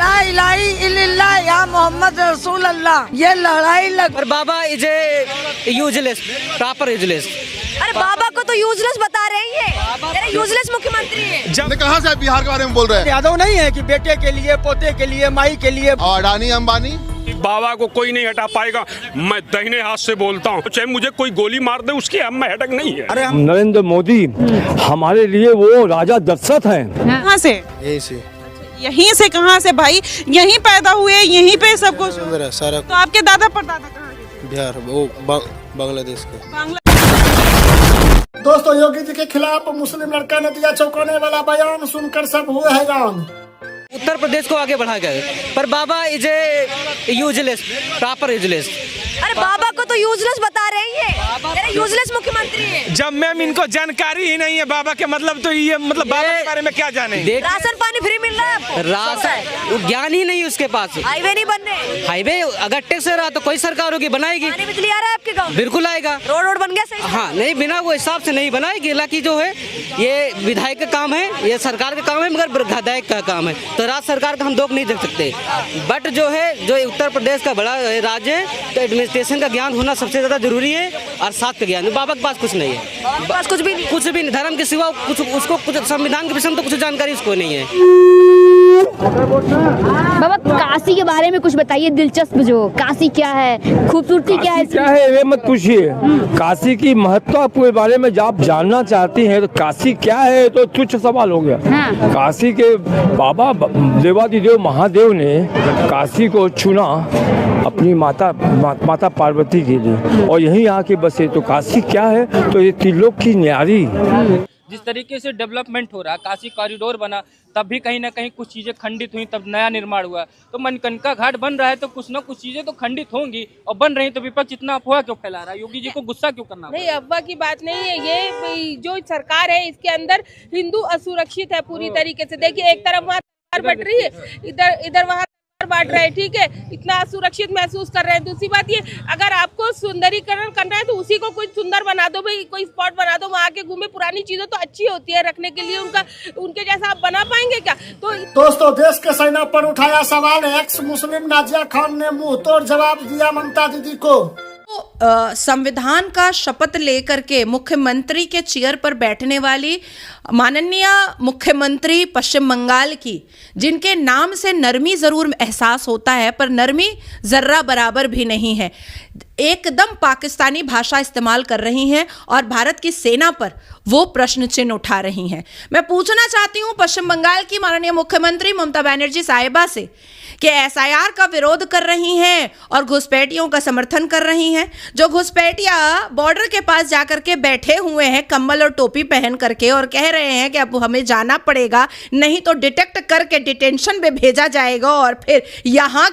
ला इलाहा इल्लल्लाह या मोहम्मद रसूल अल्लाह, ये लड़ाई लग। और बाबा इज यूजलेस, प्रॉपर यूजलेस। अरे बाबा को तो यूजलेस बता रहे हैं, यूजलेस मुख्यमंत्री है। जब कहाँ से बिहार के बारे में बोल रहे हैं? यादव नहीं है कि बेटे के लिए, पोते के लिए, माई के लिए। और अडानी अंबानी, बाबा को कोई नहीं हटा पाएगा। मैं दाहिने हाथ से बोलता हूँ, चाहे मुझे कोई गोली मार दे उसकी हम में हटक नहीं है। अरे नरेंद्र मोदी हमारे लिए वो राजा दशरथ हैं। कहाँ से? यही से। यहीं से कहाँ से भाई? यहीं पैदा हुए, यहीं पे सब कुछ सारा। तो आपके दादा परदादा कहाँ के? बिहार, वो बांग्लादेश के। दोस्तों, योगी जी के खिलाफ मुस्लिम लड़का ने दिया चौंकाने वाला बयान, सुनकर सब हुए हैरान। उत्तर प्रदेश को आगे बढ़ा गए, पर बाबा इज यूजलेस, प्रॉपर यूजलेस। अरे बाबा को तो यूजलेस बता रहे हैं, यूजलेस मुख्यमंत्री है। जब मैम इनको जानकारी ही नहीं है बाबा के मतलब, तो ये मतलब बाबा के बारे में क्या जाने? राशन पानी फ्री मिल रहा है आपको? राशन ज्ञान ही नहीं उसके पास। हाईवे नहीं बन रहे। हाईवे अगर टैक्स रहा तो कोई सरकार होगी बनाएगी। पानी बिजली आ रहा है आपके गाँव? बिल्कुल आएगा। रोड बन गया सही? हाँ, नहीं बिना वो हिसाब से नहीं बनाएगी। हालांकि जो है ये विधायक का काम है, ये सरकार का काम है, मगर विधायक का काम है, तो राज्य सरकार का हम दोष नहीं देख सकते। बट जो है, जो उत्तर प्रदेश का बड़ा राज्य है, तो एडमिनिस्ट्रेशन का ज्ञान होना सबसे ज्यादा जरूरी है, और साथ का ज्ञान। बाबा के पास कुछ नहीं है, पास कुछ भी नहीं, कुछ भी नहीं। धर्म के सिवा कुछ उसको, कुछ संविधान के विषय में तो कुछ जानकारी उसको नहीं है। बाबा काशी के बारे में कुछ बताइए, दिलचस्प जो काशी क्या है, खूबसूरती क्या है? क्या है ये मत पूछिए। काशी की महत्ता के बारे में जब आप जानना चाहती हैं तो काशी क्या है तो तुच्छ सवाल हो गया। काशी के बाबा देवादिदेव महादेव ने काशी को चुना अपनी माता पार्वती के लिए, और यहीं आके बसे। तो काशी क्या है तो ये त्रिलोक की न्यारी। जिस तरीके से डेवलपमेंट हो रहा, काशी कॉरिडोर बना, तब भी कहीं ना कहीं कुछ चीज़ें खंडित हुई, तब नया निर्माण हुआ। तो मणिकर्णिका घाट बन रहा है तो कुछ ना कुछ चीज़ें तो खंडित होंगी, और बन रही तो विपक्ष इतना अफवाह क्यों फैला रहा है? योगी जी को गुस्सा क्यों करना? नहीं, अफवाह की बात नहीं है। ये जो सरकार है इसके अंदर हिंदू असुरक्षित है पूरी तरीके से। देखिए, एक तरफ वहाँ बट रही है, इधर वहाँ बांट रहे हैं, ठीक है, इतना असुरक्षित महसूस कर रहे हैं। दूसरी बात ये, अगर आपको सुंदरीकरण करना है तो उसी को कुछ सुंदर बना दो भाई, कोई स्पॉट बना दो, वहाँ के घूमे। पुरानी चीजें तो अच्छी होती है रखने के लिए, उनके जैसा आप बना पाएंगे क्या? तो दोस्तों, देश के सेना पर उठाया सवाल, एक्स मुस्लिम नाजिया खान ने मुंह तोड़ जवाब दिया ममता दीदी को। संविधान का शपथ लेकर के मुख्यमंत्री के चेयर पर बैठने वाली माननीय मुख्यमंत्री पश्चिम बंगाल की, जिनके नाम से नरमी जरूर एहसास होता है पर नरमी जर्रा बराबर भी नहीं है, एकदम पाकिस्तानी भाषा इस्तेमाल कर रही हैं और भारत की सेना पर वो प्रश्न चिन्ह उठा रही हैं। मैं पूछना चाहती हूं पश्चिम बंगाल की माननीय मुख्यमंत्री ममता बनर्जी साहिबा से कि एसआईआर का विरोध कर रही हैं और घुसपैठियों का समर्थन कर रही हैं। जो घुसपैठिया बॉर्डर के पास जाकर के बैठे हुए हैं कम्बल और टोपी पहन करके और कह रहे हैं कि अब हमें जाना पड़ेगा, नहीं तो डिटेक्ट करके डिटेंशन में भेजा जाएगा और फिर यहाँ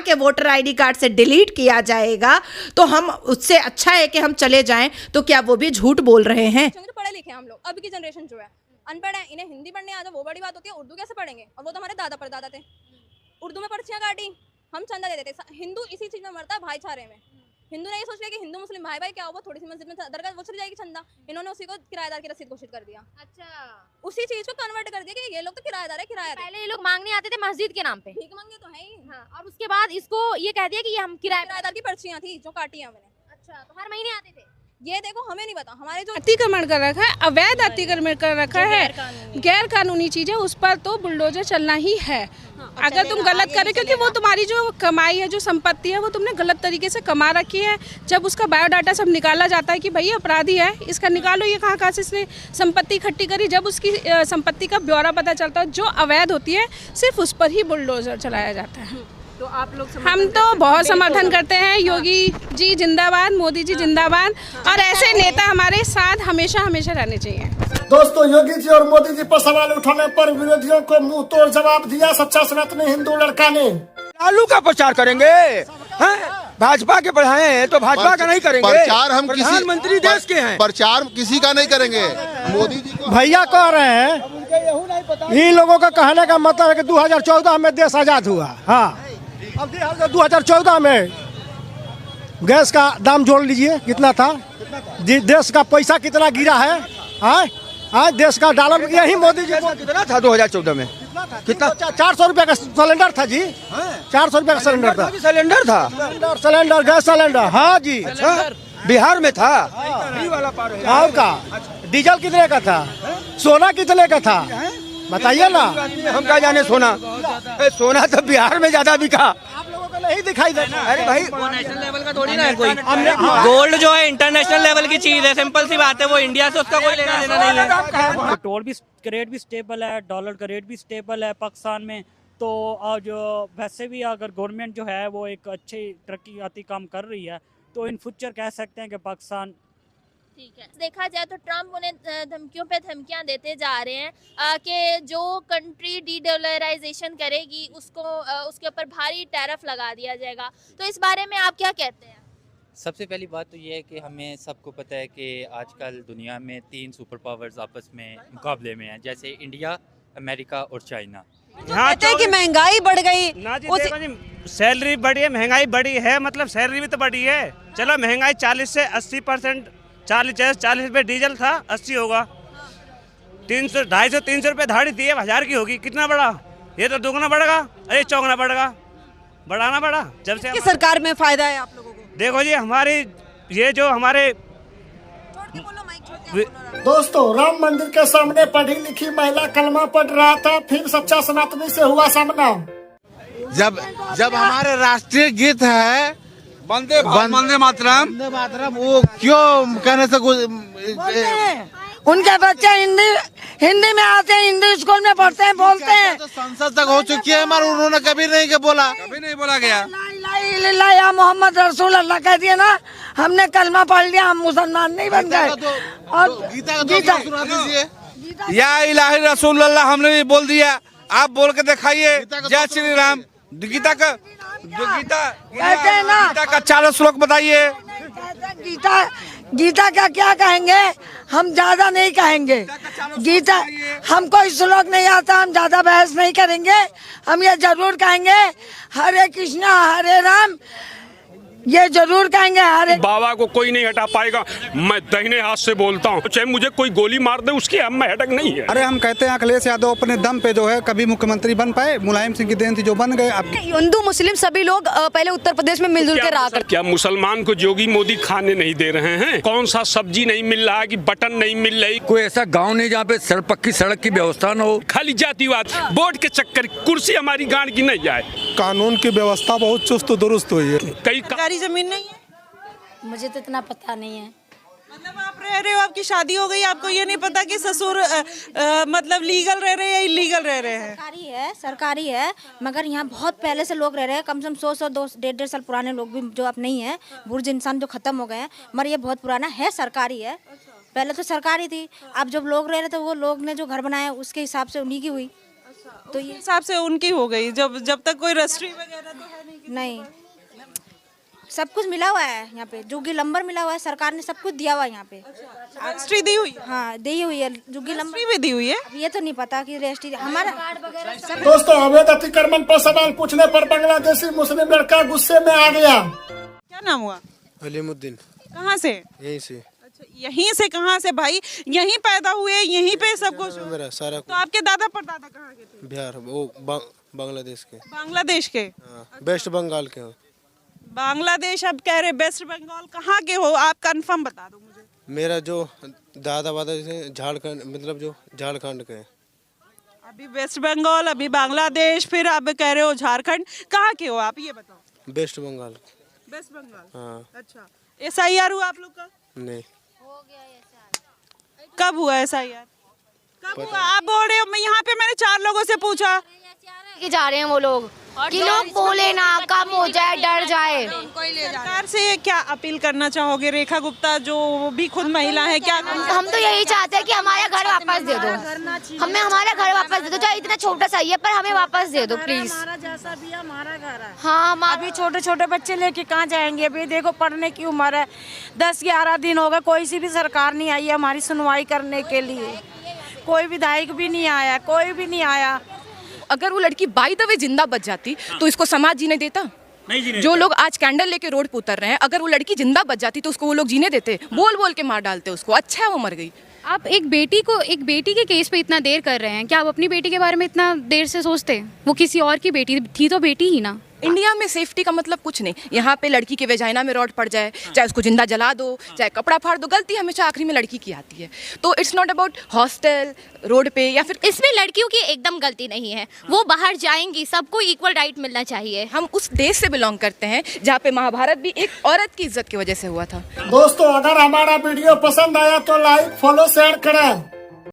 के वोटर आईडी कार्ड से डिलीट किया जाएगा, तो हम उससे अच्छा है कि हम चले जाएं। तो क्या वो भी झूठ बोल रहे हैं? पढ़े लिखे हम लोग, अभी की जनरेशन जो है अनपढ़ है, इन्हें हिंदी पढ़ने आ जाए वो बड़ी बात होती है, उर्दू कैसे पढ़ेंगे? और वो तो हमारे दादा परदादा थे, उर्दू में पर्चियाँ काटी, हम चंदा देते थे। हिंदू इसी चीज में मरता है, भाईचारे में। हिंदू ने ये सोच लिया कि हिंदू मुस्लिम भाई भाई क्या हो, थोड़ी सी मस्जिद में दरगाह वो चली जाएगी चंदा, इन्होंने उसी को किराएदार की रसीद घोषित कर दिया। अच्छा, उसी चीज को कन्वर्ट कर दिया कि ये लोग तो किराएदार है, किराया। पहले ये लोग मांगने आते थे मस्जिद के नाम पे, भीख मांगे तो है ही। हाँ, और उसके बाद इसको ये कह दिया कि ये हम किराएदार की पर्चियाँ थी जो काटी है मैंने। अच्छा, तो हर महीने आते थे। ये देखो, हमें नहीं पता, हमारे जो अतिक्रमण कर रखा है, अवैध अतिक्रमण कर रखा है, गैर कानूनी चीज है, उस पर तो बुलडोजर चलना ही है। अगर तुम गलत करे, क्योंकि वो तुम्हारी जो कमाई है, जो संपत्ति है, वो तुमने गलत तरीके से कमा रखी है। जब उसका बायोडाटा सब निकाला जाता है कि भैया अपराधी है, इसका निकालो ये कहाँ से इसने संपत्ति इकट्ठी करी, जब उसकी संपत्ति का ब्यौरा पता चलता है जो अवैध होती है, सिर्फ उस पर ही बुलडोजर चलाया जाता है। तो आप लोग हम तो बहुत समर्थन करते हैं। योगी जी जिंदाबाद, मोदी जी जिंदाबाद, और ऐसे नेता हमारे साथ हमेशा हमेशा रहने चाहिए। दोस्तों, योगी जी और मोदी जी पर सवाल उठाने पर विरोधियों को मुंह तोड़ जवाब दिया सच्चा सनातनी हिंदू लड़का ने। लालू का प्रचार करेंगे, भाजपा के बढ़ाएं तो भाजपा का नहीं करेंगे। प्रचार हम प्रधानमंत्री देश के हैं, प्रचार किसी का नहीं करेंगे। मोदी जी को भैया कह रहे हैं, इन लोगों का कहने का मतलब है कि 2014 में देश आजाद हुआ। हाँ, अब 2014 में गैस का दाम जोड़ लीजिए कितना था, देश का पैसा कितना गिरा है। आज देश का डॉलर, यही मोदी जी कितना था 2014 में, कितना? 400 रुपये का सिलेंडर था जी, 400 रुपये का सिलेंडर था। सिलेंडर था, सिलेंडर गैस सिलेंडर, हाँ जी। बिहार में था। और का डीजल कितने का था, सोना कितने का था, बताइए ना। हम क्या जाने सोना, सोना तो बिहार में ज्यादा बिका। आप लोगों को नहीं दिखाई देता। अरे भाई नेशनल लेवल का थोड़ी ना है कोई। गोल्ड जो है इंटरनेशनल लेवल की चीज है, सिंपल सी बात है, वो इंडिया से उसका कोई लेना देना नहीं है। पेट्रोल भी का रेट भी स्टेबल है, डॉलर का रेट भी स्टेबल है पाकिस्तान में। तो जो वैसे भी अगर गवर्नमेंट जो है वो एक अच्छी तरक्की काम कर रही है, तो इन फ्यूचर कह सकते हैं कि पाकिस्तान ठीक है। देखा जाए तो ट्रम्प उन्हें धमकियों पे धमकियां देते जा रहे हैं कि जो कंट्री डी डॉलराइजेशन करेगी उसको उसके ऊपर भारी टैरिफ लगा दिया जाएगा। तो इस बारे में आप क्या कहते हैं? सबसे पहली बात तो ये है कि हमें सबको पता है कि आजकल दुनिया में 3 सुपर पावर्स आपस में मुकाबले में हैं, जैसे इंडिया, अमेरिका और चाइना। कहते हैं कि महंगाई बढ़ गई ना जी, देखो जी, सैलरी बढ़ी है, महंगाई बढ़ी है, मतलब सैलरी भी तो बढ़ी है। चलो महंगाई 40 से 80%, 40 रुपये डीजल था, 80 होगा। 300, 250, 300 रुपये धाड़ी दी है, 1000 की होगी, कितना बढ़ा? ये तो दुगना बढ़ेगा, अरे चौगना बढ़ेगा, बढ़ाना पड़ा जब से। सरकार में फायदा है आप लोगों को? देखो जी, हमारी ये जो हमारे दोस्तों, राम मंदिर के सामने पढ़ी लिखी महिला कलमा पढ़ रहा था, फिर सच्चा सनातनी से हुआ सामना। जब हमारे राष्ट्रीय गीत है वंदे मातरम, वो क्यों कहने से उनके बच्चे हिंदी में आते हैं, हिंदी स्कूल में पढ़ते हैं, बोलते हैं। तो संसद तक हो चुकी है हमारे, उन्होंने कभी नहीं बोला गया। या मोहम्मद रसूल अल्लाह कह दिए ना, हमने कलमा पढ़ लिया, हम मुसलमान नहीं बन गए। और गीता सुना दीजिए। या इलाही रसूल अल्लाह हमने भी बोल दिया, आप बोल के दिखाइए। जय श्री राम। गीता का कहते हैं ना, गीता का 4 श्लोक बताइए। गीता का क्या कहेंगे, हम ज्यादा नहीं कहेंगे। गीता हमको श्लोक नहीं आता, हम ज्यादा बहस नहीं करेंगे। हम ये जरूर कहेंगे हरे कृष्णा हरे राम, ये जरूर कहेंगे। हरे बाबा को कोई नहीं हटा पाएगा। मैं दाहिने हाथ से बोलता हूँ, चाहे मुझे कोई गोली मार दे उसकी हम में हटक नहीं है। अरे हम कहते हैं अखिलेश यादव अपने दम पे जो है कभी मुख्यमंत्री बन पाए, मुलायम सिंह की देन थी जो बन गए। अब हिंदू मुस्लिम सभी लोग पहले उत्तर प्रदेश में मिलजुल के रहा करते। क्या मुसलमान को योगी मोदी खाने नहीं दे रहे हैं? कौन सा सब्जी नहीं मिल रहा है कि बटन नहीं मिल रही? कोई ऐसा गाँव नहीं जहाँ पे पक्की सड़क की व्यवस्था न हो। खाली जातिवाद, वोट के चक्कर, कुर्सी हमारी गांड की नहीं जाए। कानून की व्यवस्था बहुत चुस्त दुरुस्त हुई है। कई जमीन नहीं है, मुझे तो इतना पता नहीं है। मतलब आप रह रहे हो, आपकी शादी हो गई, आपको ये नहीं पता कि ससुर मतलब लीगल रह रहे हैं या इलीगल रह रहे हैं? सरकारी है, मगर यहाँ बहुत पहले से लोग रह रहे हैं, कम से कम 100 150 साल पुराने लोग भी जो अब नहीं है, बुर्ज इंसान जो खत्म हो गए हैं, मगर ये बहुत पुराना है, सरकारी है। पहले तो सरकारी थी, अब जब लोग रह रहे थे वो लोग ने जो घर बनाया उसके हिसाब से उन्हीं की हुई, तो ये हिसाब से उनकी हो गई। जब तक कोई रजिस्ट्री वगैरह तो है नहीं, सब कुछ मिला हुआ है यहाँ पे, जुग्गी लंबर मिला हुआ है, सरकार ने सब कुछ दिया हुआ है यहाँ पे। रजिस्ट्री दी हुई? हाँ दी हुई है, जुग्गी लंबर भी दी हुई है। ये तो नहीं पता कि रजिस्ट्री हमारा। दोस्तों, अवैध अतिक्रमण पर सवाल पूछने पर बांग्लादेशी मुस्लिम लड़का गुस्से में आ गया। क्या नाम हुआ? अलीमुद्दीन। कहाँ से? यहीं से। अच्छा, यहीं से? कहाँ से भाई? यहीं पैदा हुए, यहीं पे सब कुछ? मेरा सारा। तो आपके दादा परदादा कहाँ के थे? बिहार, वो बांग्लादेश के। बांग्लादेश के? वेस्ट बंगाल के। बांग्लादेश अब कह रहे वेस्ट बंगाल, कहाँ के हो आप? कंफर्म बता दो मुझे। मेरा जो दादा वादा थे झारखंड, मतलब जो झारखंड के। अभी वेस्ट बंगाल, अभी बांग्लादेश, फिर अब कह रहे हो झारखंड, कहाँ के हो आप ये बताओ? वेस्ट बंगाल। वेस्ट बंगाल? हाँ। अच्छा, SIR हुआ आप लोग का? नहीं। कब हुआ SIR? कब हुआ? आप बोल रहे हो, मैं यहाँ पे मैंने 4 लोगों से पूछा कि जा रहे हैं वो लोग कि लोग बोले ना, कम हो जाए, डर जाए। सरकार से क्या अपील करना चाहोगे? रेखा गुप्ता जो भी खुद महिला है, क्या हम तो यही चाहते हैं कि हमारा घर वापस दे दो, हमें हमारा घर वापस दे दो, चाहे इतना छोटा सा ही है पर हमें वापस दे दो प्लीज। हमारा जैसा भी हमारा घर है। हाँ, अभी छोटे छोटे बच्चे लेके कहाँ जाएंगे? अभी देखो पढ़ने की उम्र है, 10-11 दिन हो गए, कोई सी भी सरकार नहीं आई है हमारी सुनवाई करने के लिए, कोई विधायक भी नहीं आया, कोई भी नहीं आया। अगर वो लड़की बाई द वे जिंदा बच जाती तो इसको समाज जीने देता? जो लोग आज कैंडल लेके रोड पे उतर रहे हैं, अगर वो लड़की जिंदा बच जाती तो उसको वो लोग जीने देते? बोल बोल के मार डालते उसको। अच्छा है वो मर गई, आप एक बेटी के केस पे इतना देर कर रहे हैं, क्या आप अपनी बेटी के बारे में इतना देर से सोचते? वो किसी और की बेटी थी तो बेटी ही ना। इंडिया में सेफ्टी का मतलब कुछ नहीं। यहाँ पे लड़की के वेजाइना में रॉड पड़ जाए, चाहे उसको जिंदा जला दो, चाहे कपड़ा फाड़ दो, गलती हमेशा आखिरी में लड़की की आती है। तो it's not about hostel, road पे या फिर इसमें लड़कियों की एकदम गलती नहीं है, वो बाहर जाएंगी, सबको इक्वल राइट मिलना चाहिए। हम उस देश से बिलोंग करते हैं जहाँ पे महाभारत भी एक औरत की इज्जत की वजह से हुआ था। दोस्तों, अगर हमारा वीडियो पसंद आया तो लाइक, फॉलो, शेयर करें।